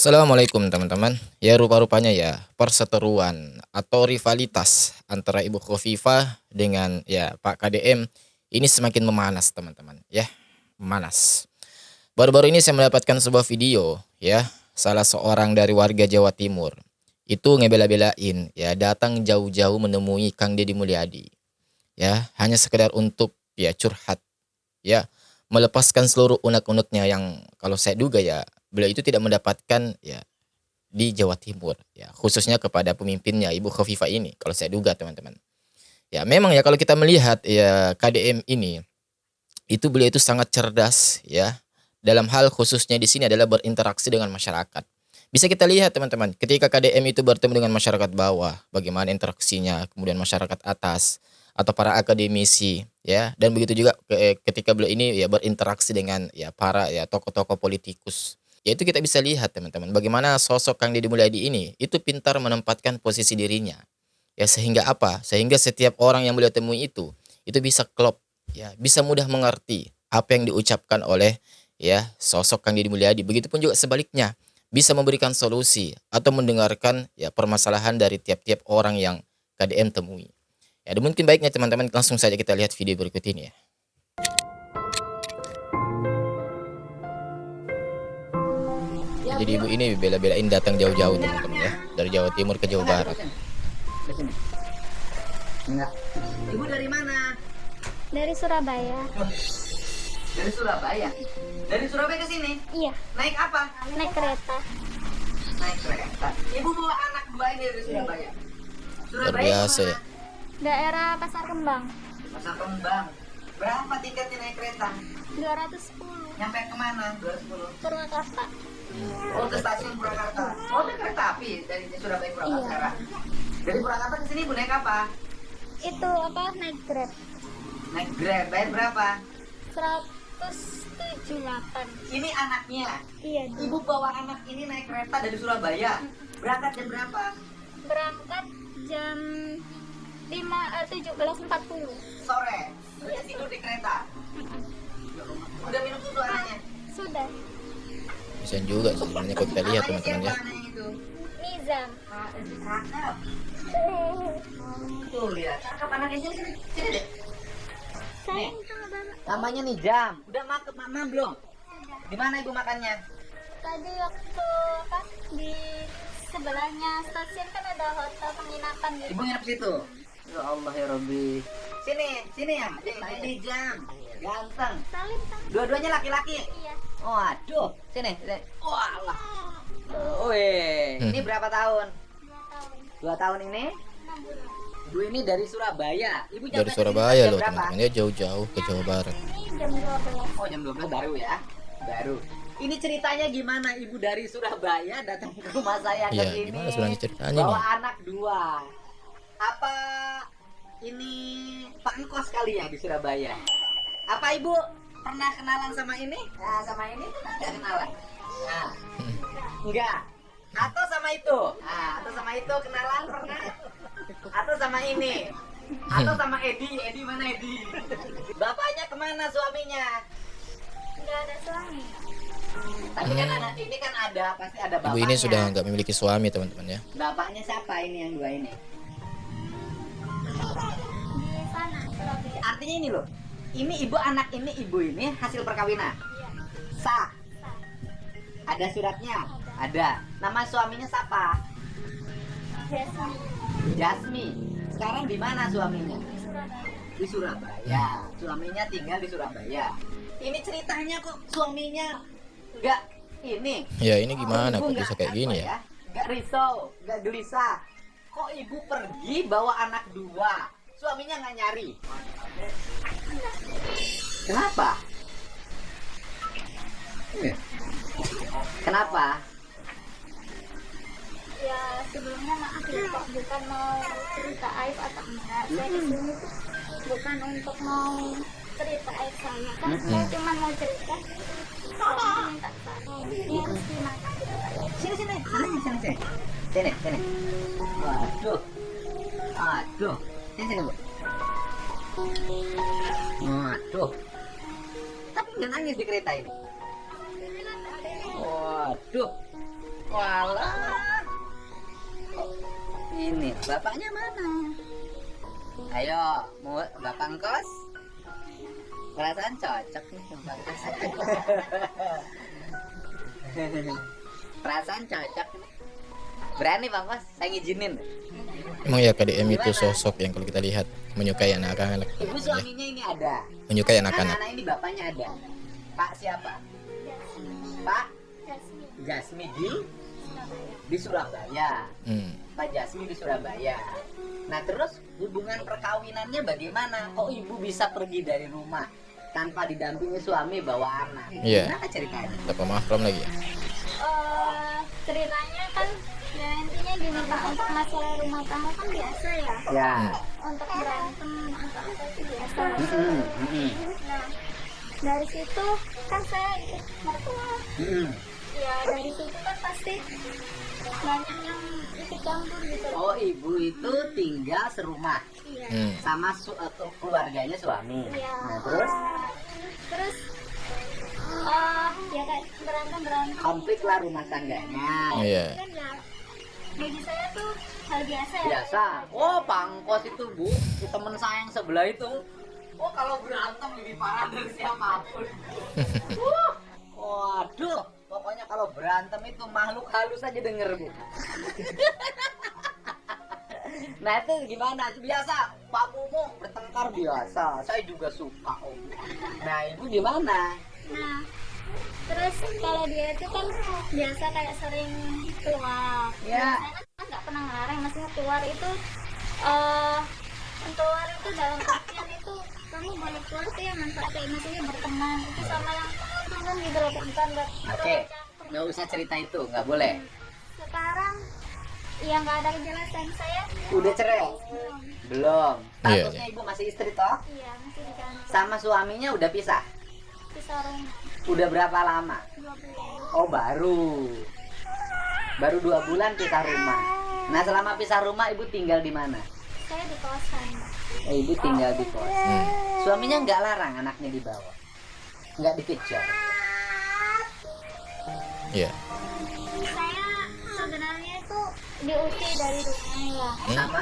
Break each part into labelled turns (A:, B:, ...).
A: Assalamualaikum teman-teman. Ya rupa-rupanya ya perseteruan atau rivalitas antara Ibu Khofifah dengan ya Pak KDM ini semakin memanas teman-teman ya, memanas. Baru-baru ini saya mendapatkan sebuah video ya, salah seorang dari warga Jawa Timur itu ngebela-belain ya datang jauh-jauh menemui Kang Deddy Mulyadi ya, hanya sekedar untuk ya curhat ya, melepaskan seluruh unek-uneknya yang kalau saya duga ya beliau itu tidak mendapatkan ya di Jawa Timur ya, khususnya kepada pemimpinnya Ibu Khofifah ini kalau saya duga teman-teman. Ya memang ya kalau kita melihat ya KDM ini, itu beliau itu sangat cerdas ya, dalam hal khususnya di sini adalah berinteraksi dengan masyarakat. Bisa kita lihat teman-teman, ketika KDM itu bertemu dengan masyarakat bawah, bagaimana interaksinya, kemudian masyarakat atas atau para akademisi ya, dan begitu juga ketika beliau ini ya berinteraksi dengan ya para ya tokoh-tokoh politikus. Ya itu kita bisa lihat teman-teman, bagaimana sosok Kang Deddy Mulyadi ini itu pintar menempatkan posisi dirinya. Ya sehingga apa? Sehingga setiap orang yang beliau temui itu bisa klop ya, bisa mudah mengerti apa yang diucapkan oleh ya sosok Kang Deddy Mulyadi. Begitupun juga sebaliknya, bisa memberikan solusi atau mendengarkan ya permasalahan dari tiap-tiap orang yang KDM temui. Ya, dan mungkin baiknya teman-teman langsung saja kita lihat video berikut ini ya. Jadi ibu ini bela-belain datang jauh-jauh teman-teman ya, dari Jawa Timur ke Jawa Barat.
B: Enggak. Ibu dari mana?
C: Dari Surabaya.
B: Dari Surabaya. Dari Surabaya ke sini?
C: Iya,
B: Naik apa?
C: naik kereta.
B: Naik kereta. Ibu bawa anak dua ini dari Surabaya.
A: Luar biasa ya.
C: Daerah Pasar Kembang.
B: Pasar Kembang. Berapa tiketnya naik kereta?
C: 210
B: Nyampe kemana? 210.
C: Purwakarta.
B: Oh, ke stasiun Purwakarta. Oh, naik kereta api dari Surabaya ke Purwakarta
C: Iya.
B: sekarang. Dari Purwakarta ke sini Ibu naik apa?
C: Itu apa? Naik Grab.
B: Naik Grab. Bayar berapa?
C: 178.
B: Ini anaknya.
C: Iya.
B: Ibu bawa anak ini naik kereta dari Surabaya. Berangkat jam berapa?
C: Berangkat jam 17.40.
B: Sore. Udah tidur di kereta. Udah minum susu anaknya.
C: Sudah.
A: Bisa juga sebenarnya kalau kita lihat
B: Namanya
A: teman-teman ya.
B: siapa anaknya itu?
C: Nizam.
B: Cakep. Tuh lihat. Cakep anaknya sini. Sini deh.
C: Sayang sama bapak.
B: Namanya Nizam. Udah makan mama belum? Di mana ibu makannya?
C: Tadi waktu apa? Di sebelahnya stasiun kan ada hotel penginapan gitu.
B: Ibu nginep situ. Ya Allah ya Rabbi. Sini ya. Nizam. Ganteng.
C: Salim sama.
B: Dua-duanya laki-laki.
C: Iya.
B: Waduh. Sini. Wah Allah. Wih. Ini berapa tahun?
C: 2 tahun.
B: 2 tahun ini?
C: 6 bulan.
B: Ibu ini dari Surabaya. Ibu
A: Dari
B: nyampe
A: Surabaya
B: sini jam
A: loh
B: berapa?
A: teman-teman ya, jauh-jauh ke Jawa Barat.
C: Ini jam 12.
B: Oh jam 12 baru ya? Baru. Ini ceritanya gimana ibu dari Surabaya datang ke rumah saya ke
A: Iya,
B: sini?
A: gimana sebenarnya ceritanya
B: Bawa
A: nih?
B: anak 2. Apa ini Pak Engkos kali ya di Surabaya? Apa ibu pernah kenalan sama ini? Nah, sama ini pernah nggak kenalan? Nah, enggak. Atau sama itu? Nah, atau sama itu kenalan pernah? Atau sama ini? Atau sama Edi? Edi mana Edi? Bapaknya kemana suaminya?
C: Nggak ada suami.
B: Tapi kan ada, ini kan ada, pasti ada bapaknya.
A: Ibu ini sudah nggak memiliki suami teman-teman ya.
B: Bapaknya siapa ini yang 2 ini?
C: Di sana Surabaya.
B: Artinya ini loh. Ini ibu anak ini ibu ini hasil perkawinan.
C: Iya.
B: Sah.
C: Sah.
B: Ada suratnya? Ada. Nama suaminya siapa?
C: Jasmine.
B: Jasmi. Sekarang di mana suaminya?
C: Di Surabaya.
B: Di Surabaya. Suaminya tinggal di Surabaya. Ini ceritanya kok suaminya nggak ini.
A: Ya ini gimana
B: Ibu
A: kok
B: nggak
A: bisa kayak
B: apa
A: gini ya?
B: Nggak risau, nggak gelisah. Kok ibu pergi bawa anak 2? Suaminya nggak nyari. Kenapa? Kenapa?
C: Ya sebelumnya maaf ya Pak, bukan mau cerita aib atau enggak. Saya di sini tuh bukan untuk mau cerita aib saya. Kan saya cuma mau cerita. Saya minta saran. Ini harus gimana?
B: Sini. Sini. Waduh. Aduh. Sini Bu. Waduh. Tapi nggak nangis di kereta ini. Waduh. Walah. Ini bapaknya mana? Ayo, mau bapak ngkos? Perasaan cocok nih bapak ngkos. Perasaan cocok nih. Berani bang Kos, saya ngizinin.
A: Emang ya KDM itu sosok yang kalau kita lihat menyukai anak-anak,
B: Ibu
A: ya.
B: suaminya ini ada.
A: Menyukai anak-anak.
B: Anak ini bapaknya ada. Pak siapa? Pak
C: Jasmine
B: Jasmi
C: Surabaya.
B: di Surabaya.
A: Hmm.
B: Pak Jasmi di Surabaya. Nah terus hubungan perkawinannya bagaimana? Kok ibu bisa pergi dari rumah tanpa didampingi suami bawa anak?
A: Iya.
B: Gimana ceritanya?
A: Dapat mahram lagi ya.
C: Ceritanya kan ya intinya gini Pak, untuk masalah rumah tangga kan biasa ya,
B: Ya.
C: untuk berantem atau apa itu biasa.
B: Mm-mm, mm-mm,
C: Nah dari situ kan saya ikut mertua,
B: mm-mm.
C: ya dari situ kan pasti banyak yang ikut campur gitu.
B: Oh ibu itu tinggal serumah
C: Iya.
A: Hmm.
B: sama keluarganya suami.
C: Iya.
B: Nah terus
C: Terus ya kayak berantem
B: konflik lah rumah tangganya.
A: Iya.
C: kan ya bagi saya tuh hal biasa ya.
B: Biasa. Oh pangkos itu bu, temen saya yang sebelah itu. Oh kalau berantem lebih parah dari siapapun. Waduh, pokoknya kalau berantem itu makhluk halus aja denger bu. Nah itu gimana? Biasa Pak Mumu bertengkar biasa. Saya juga suka om. Nah ibu gimana?
C: Nah terus kalau dia itu kan biasa kayak sering keluar.
B: Ya.
C: Saya kan nggak pernah ngelarang, maksudnya keluar itu keluar itu dalam artian itu kamu boleh keluar tuh ya manfaatnya, maksudnya berteman itu sama yang teman gitu loh, bukan
B: Oke, nggak usah cerita itu, nggak boleh.
C: sekarang ya nggak ada kejelasan saya
B: Udah cerai?
C: belum.
B: Belum.
A: Iya,
B: Statusnya
A: iya.
B: ibu masih istri toh?
C: Iya masih di kantor
B: Sama suaminya udah pisah?
C: pisah rumah
B: Udah berapa lama?
C: 2 bulan.
B: Oh baru. Baru 2 bulan pisah rumah. Nah selama pisah rumah ibu tinggal di mana?
C: Saya di kosan.
B: Ibu tinggal di kos.
A: Hmm.
B: Suaminya nggak larang anaknya dibawa? Nggak dikejar?
A: Iya.
C: Saya sebenarnya itu diusir dari rumah ya,
B: Sama?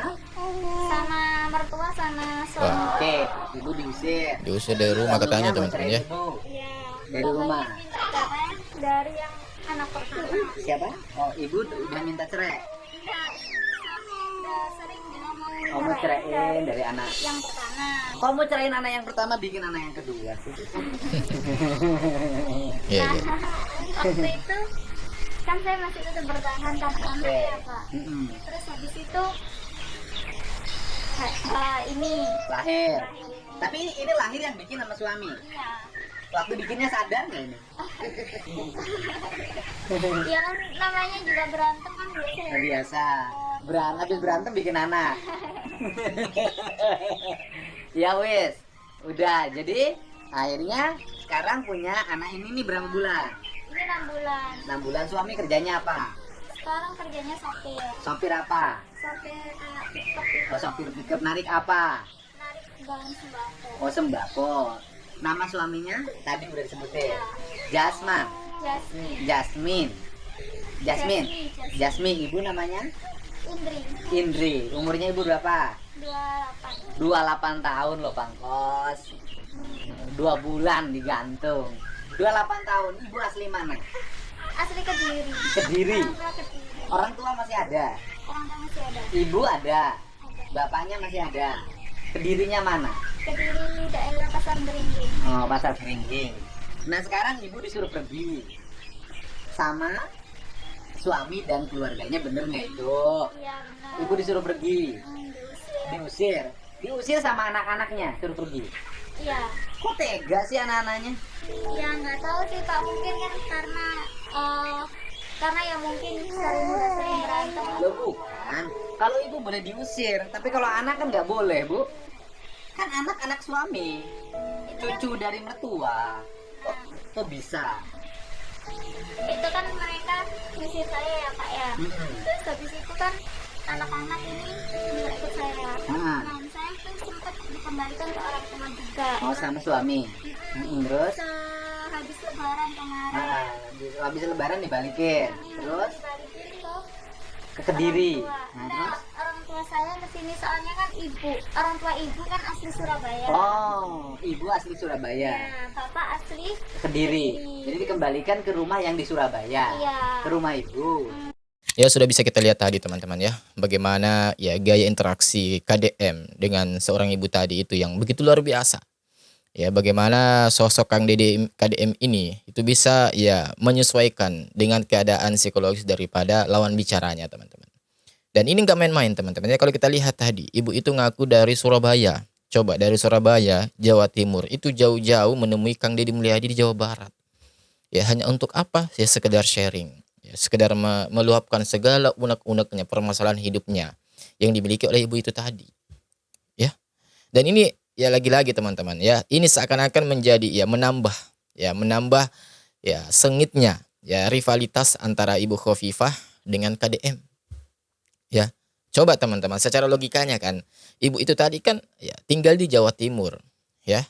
C: sama mertua sama suami.
A: Wah.
B: Oke, ibu diusir.
A: Diusir dari rumah katanya
B: Suaminya mau
A: teman-teman
B: cerai
A: ya.
B: ibu.
C: Iya.
B: Dari
C: Pokoknya
B: rumah.
C: minta cerai dari yang anak pertama.
B: Siapa? Oh ibu udah minta cerai.
C: Enggak, udah sering bilang
B: Oh mau ceraiin dari anak.
C: yang pertama.
B: Kok mau ceraiin anak yang pertama bikin anak yang kedua sih?
A: Iya,
C: Nah,
A: iya.
C: waktu itu kan saya masih tetap bertahan tanpa anak
B: Oke.
C: ya Pak.
B: Mm-mm.
C: Terus habis itu ini
B: Lahir. Tapi ini lahir yang bikin sama suami.
C: iya.
B: Waktu bikinnya sadar nggak ini?
C: Ya kan namanya juga berantem kan biasa ya.
B: Biasa. Habis berantem bikin anak. Ya wis. Udah. Jadi akhirnya sekarang punya anak ini nih berapa bulan?
C: Ini 6 bulan.
B: 6 bulan suami kerjanya apa?
C: Sekarang kerjanya sopir.
B: Sopir apa?
C: Sopir
B: Oh, sopir pickup narik apa?
C: narik bahan sembako.
B: Oh sembako. Nama suaminya tadi udah disebutin.
C: Ya.
B: Jasman.
C: Jasmine.
B: Jasmine. Jasmine. Jasmine. Ibu namanya?
C: Indri.
B: Indri. Umurnya ibu berapa?
C: 28.
B: 28 tahun loh Pangkos. 2 bulan digantung. 28 tahun. Ibu asli mana?
C: Asli Kediri.
B: Kediri.
C: Orang tua Kediri.
B: Orang tua masih ada.
C: Orang tua masih ada.
B: Ibu ada.
C: Ada.
B: Bapaknya masih ada. Kedirinya mana?
C: Kediri daerah Pasar Beringin.
B: Oh, Pasar Beringin. Nah, sekarang ibu disuruh pergi sama suami dan keluarganya, bener nggak itu?
C: Iya benar.
B: Ibu disuruh pergi,
C: Diusir.
B: diusir, diusir sama anak-anaknya, suruh pergi.
C: Iya.
B: Kok tega sih anak-anaknya?
C: Ya nggak tahu sih Pak, mungkin kan karena ya mungkin udah sering berantem.
B: Loh bukan, kalau ibu boleh diusir, tapi kalau anak kan nggak boleh bu. Kan anak-anak suami, cucu dari mertua, kok bisa?
C: Itu kan mereka ngusir saya ya Pak ya.
B: Mm-mm.
C: Terus habis itu kan anak-anak ini juga ikut saya.
B: Ah.
C: Nah saya tuh sempat dikembalikan ke orang tua juga.
B: Oh sama suami. Terus?
C: habis lebaran kemarin.
B: Habis lebaran dibalikin. Terus
C: Dibalikin loh
B: ke Kediri.
C: orang tua. Nah, orang tua saya kesini soalnya kan orang tua ibu kan asli Surabaya.
B: Oh, ibu asli Surabaya.
C: Nah, bapak asli
B: Kediri. Jadi dikembalikan ke rumah yang di Surabaya.
C: Iya.
B: Ke rumah ibu.
A: Ya sudah bisa kita lihat tadi teman-teman ya, bagaimana ya gaya interaksi KDM dengan seorang ibu tadi itu yang begitu luar biasa. Ya, bagaimana sosok Kang Dede KDM ini itu bisa ya menyesuaikan dengan keadaan psikologis daripada lawan bicaranya teman-teman. Dan ini nggak main-main teman-teman. Ya kalau kita lihat tadi, ibu itu ngaku dari Surabaya. Coba dari Surabaya, Jawa Timur itu jauh-jauh menemui Kang Deddy Mulyadi di Jawa Barat. Ya hanya untuk apa? Ya sekedar sharing. Ya, sekedar meluapkan segala unek-uneknya permasalahan hidupnya yang dimiliki oleh ibu itu tadi. Ya. Dan ini ya lagi-lagi teman-teman ya, ini seakan-akan menjadi ya menambah ya sengitnya ya rivalitas antara Ibu Khofifah dengan KDM. Ya. Coba teman-teman, secara logikanya kan, ibu itu tadi kan ya tinggal di Jawa Timur, ya.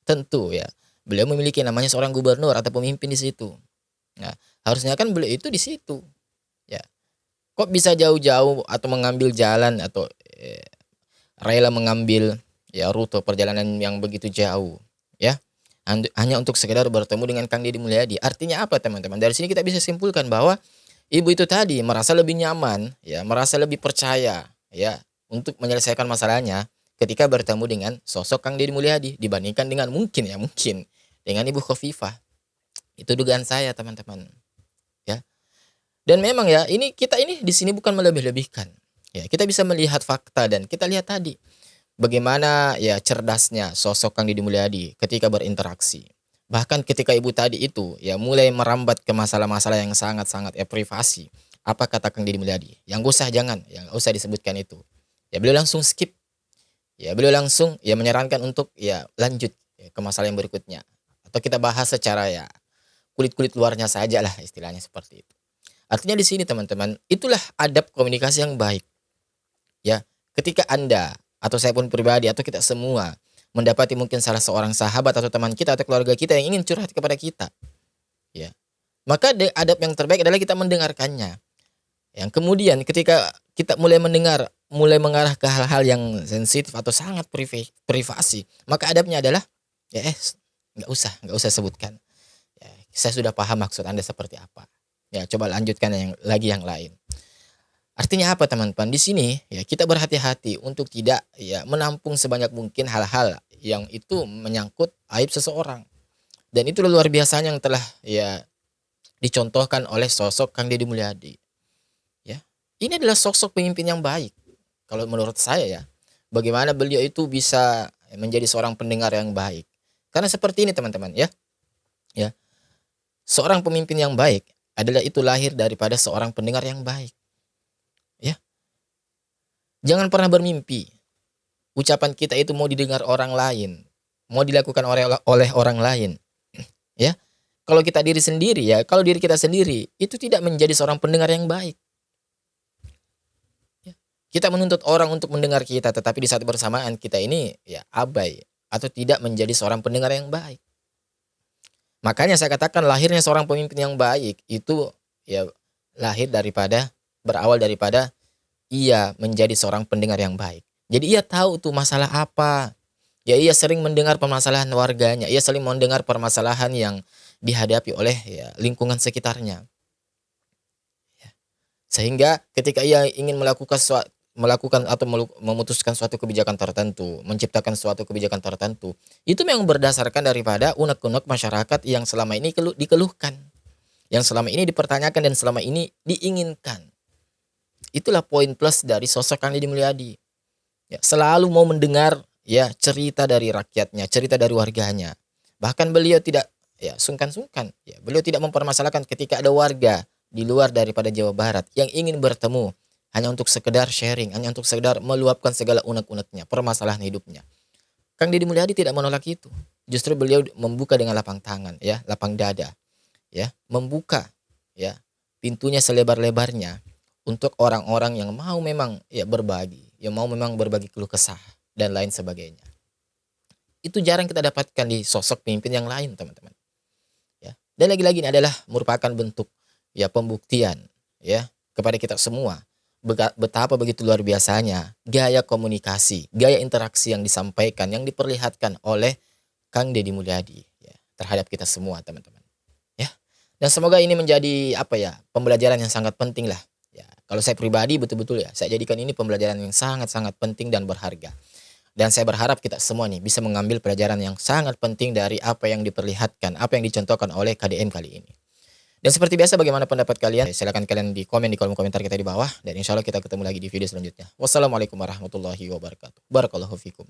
A: Tentu ya, beliau memiliki namanya seorang gubernur atau pemimpin di situ. Nah, harusnya kan beliau itu di situ. Ya. Kok bisa jauh-jauh atau mengambil jalan atau rela mengambil ya rute perjalanan yang begitu jauh, ya. Hanya untuk sekedar bertemu dengan Kang Deddy Mulyadi. Artinya apa, teman-teman? Dari sini kita bisa simpulkan bahwa ibu itu tadi merasa lebih nyaman, ya, merasa lebih percaya, ya, untuk menyelesaikan masalahnya ketika bertemu dengan sosok Kang Deddy Mulyadi dibandingkan dengan mungkin dengan Ibu Khofifah. Itu dugaan saya, teman-teman. Ya. Dan memang ya, kita ini di sini bukan melebih-lebihkan. Ya, kita bisa melihat fakta dan kita lihat tadi bagaimana ya cerdasnya sosok Kang Deddy Mulyadi ketika berinteraksi. Bahkan ketika ibu tadi itu ya mulai merambat ke masalah-masalah yang sangat-sangat privasi. Apa kata Kang Deddy Mulyadi? Yang nggak usah disebutkan itu. Ya beliau langsung skip. Ya beliau langsung ya menyarankan untuk ya lanjut ya, ke masalah yang berikutnya. Atau kita bahas secara ya kulit-kulit luarnya saja lah istilahnya seperti itu. Artinya di sini teman-teman, itulah adab komunikasi yang baik. Ya, ketika Anda atau saya pun pribadi atau kita semua mendapati mungkin salah seorang sahabat atau teman kita atau keluarga kita yang ingin curhat kepada kita, ya, maka adab yang terbaik adalah kita mendengarkannya. Yang kemudian ketika kita mulai mengarah ke hal-hal yang sensitif atau sangat privasi, maka adabnya adalah ya nggak usah sebutkan. Ya, saya sudah paham maksud Anda seperti apa. Ya, coba lanjutkan yang lain. Artinya apa, teman-teman? Di sini ya kita berhati-hati untuk tidak ya menampung sebanyak mungkin hal-hal yang itu menyangkut aib seseorang. Dan itu luar biasanya yang telah ya dicontohkan oleh sosok Kang Deddy Mulyadi. Ya. Ini adalah sosok pemimpin yang baik. Kalau menurut saya ya, bagaimana beliau itu bisa menjadi seorang pendengar yang baik. Karena seperti ini, teman-teman, ya. Ya. Seorang pemimpin yang baik adalah itu lahir daripada seorang pendengar yang baik. Ya. Jangan pernah bermimpi ucapan kita itu mau didengar orang lain, mau dilakukan oleh orang lain. Ya. Kalau diri kita sendiri itu tidak menjadi seorang pendengar yang baik. Ya. Kita menuntut orang untuk mendengar kita, tetapi di saat bersamaan kita ini ya abai atau tidak menjadi seorang pendengar yang baik. Makanya saya katakan lahirnya seorang pemimpin yang baik itu ya berawal daripada ia menjadi seorang pendengar yang baik. Jadi ia tahu tuh masalah apa. Ya ia sering mendengar permasalahan warganya, ia sering mendengar permasalahan yang dihadapi oleh ya lingkungan sekitarnya. Ya. Sehingga ketika ia ingin melakukan atau memutuskan suatu kebijakan tertentu, menciptakan suatu kebijakan tertentu, itu memang berdasarkan daripada unek-unek masyarakat yang selama ini dikeluhkan, yang selama ini dipertanyakan dan selama ini diinginkan. Itulah poin plus dari sosok Kang Deddy Mulyadi. Ya, selalu mau mendengar ya cerita dari rakyatnya, cerita dari warganya. Bahkan beliau tidak ya sungkan-sungkan, ya beliau tidak mempermasalahkan ketika ada warga di luar daripada Jawa Barat yang ingin bertemu hanya untuk sekedar sharing, hanya untuk sekedar meluapkan segala unek-uneknya, permasalahan hidupnya. Kang Deddy Mulyadi tidak menolak itu. Justru beliau membuka dengan lapang tangan, ya, lapang dada, ya, membuka, ya, pintunya selebar-lebarnya untuk orang-orang yang mau memang ya berbagi, yang mau memang berbagi keluh kesah dan lain sebagainya. Itu jarang kita dapatkan di sosok pemimpin yang lain, teman-teman. Dan lagi-lagi ini adalah merupakan bentuk ya pembuktian ya kepada kita semua betapa begitu luar biasanya gaya komunikasi, gaya interaksi yang disampaikan, yang diperlihatkan oleh Kang Deddy Mulyadi ya, terhadap kita semua teman-teman. Ya. Dan semoga ini menjadi apa ya, pembelajaran yang sangat penting lah. Ya, kalau saya pribadi betul-betul ya, saya jadikan ini pembelajaran yang sangat-sangat penting dan berharga. Dan saya berharap kita semua nih bisa mengambil pelajaran yang sangat penting dari apa yang diperlihatkan, apa yang dicontohkan oleh KDM kali ini. Dan seperti biasa bagaimana pendapat kalian? Silahkan kalian di komen di kolom komentar kita di bawah. Dan insya Allah kita ketemu lagi di video selanjutnya. Wassalamualaikum warahmatullahi wabarakatuh. Barakallahu fikum.